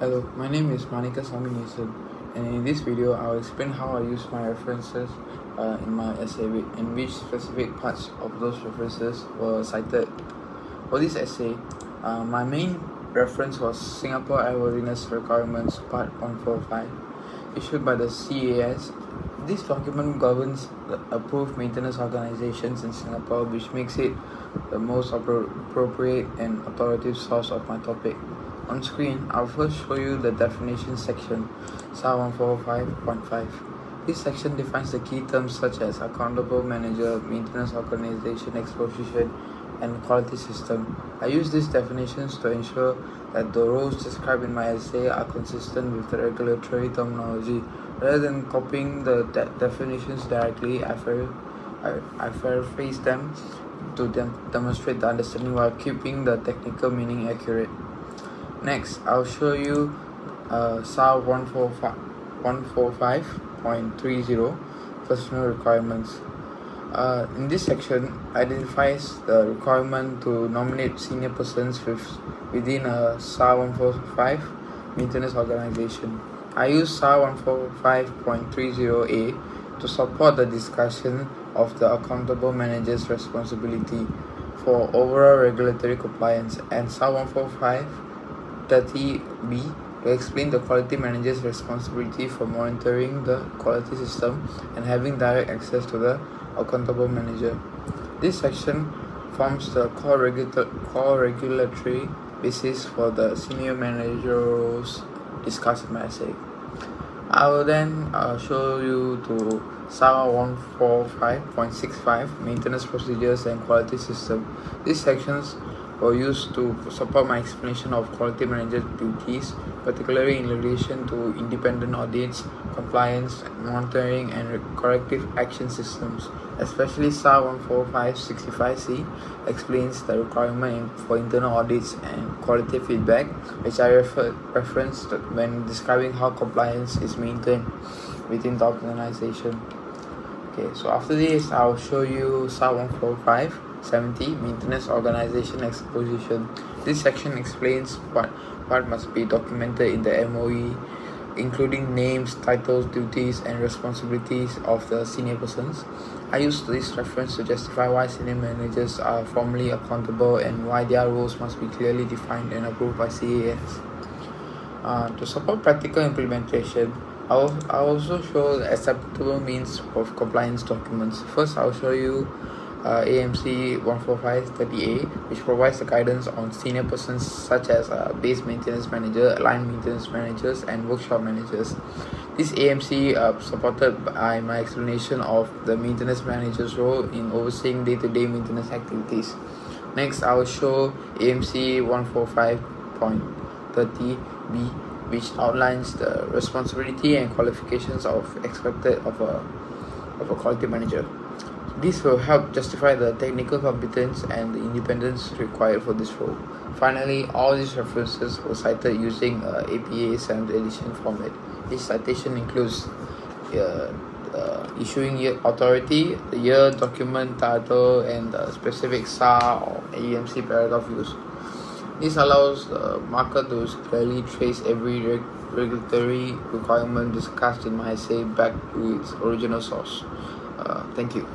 Hello, my name is Manickassamy Neasan, and in this video I will explain how I use my references in my essay and which specific parts of those references were cited. For this essay, my main reference was Singapore Airworthiness Requirements Part 145, issued by the CAS. This document governs the approved maintenance organizations in Singapore, which makes it the most appropriate and authoritative source of my topic. On screen, I'll first show you the definition section, SAR 145.5. This section defines the key terms such as accountable manager, maintenance organization, exposition, and quality system. I use these definitions to ensure that the roles described in my essay are consistent with the regulatory terminology. Rather than copying the definitions directly, I paraphrase them to demonstrate the understanding while keeping the technical meaning accurate. Next, I'll show you SAR 145.30 personal requirements. In this section, identifies the requirement to nominate senior persons within a SAR 145 maintenance organization. I use SAR 145.30A to support the discussion of the accountable manager's responsibility for overall regulatory compliance, and SAR 145.30B to explain the quality manager's responsibility for monitoring the quality system and having direct access to the accountable manager. This section forms the core regulatory basis for the senior manager roles discussed in my essay. I will then show you to SAR 145.65 maintenance procedures and quality system. These sections were used to support my explanation of quality manager duties, particularly in relation to independent audits, compliance, monitoring, and corrective action systems. Especially SAR 145.65C explains the requirement for internal audits and quality feedback, which I referenced when describing how compliance is maintained within the organization. Okay, so after this, I'll show you SAR 145.70 maintenance organization exposition. This section explains what must be documented in the MOE, including names, titles, duties, and responsibilities of the senior persons. I use this reference to justify why senior managers are formally accountable and why their roles must be clearly defined and approved by CAS. To support practical implementation, I'll also show the acceptable means of compliance documents. First, I'll show you AMC 145.30A, which provides the guidance on senior persons such as base maintenance manager, line maintenance managers, and workshop managers. This AMC supported by my explanation of the maintenance manager's role in overseeing day-to-day maintenance activities. Next, I will show AMC 145.30B, which outlines the responsibility and qualifications expected of a quality manager. This will help justify the technical competence and the independence required for this role. Finally, all these references were cited using APA 7th edition format. This citation includes issuing year authority, the year, document title, and the specific SAR or AMC paragraph used. This allows the marker to clearly trace every regulatory requirement discussed in my essay back to its original source. Thank you.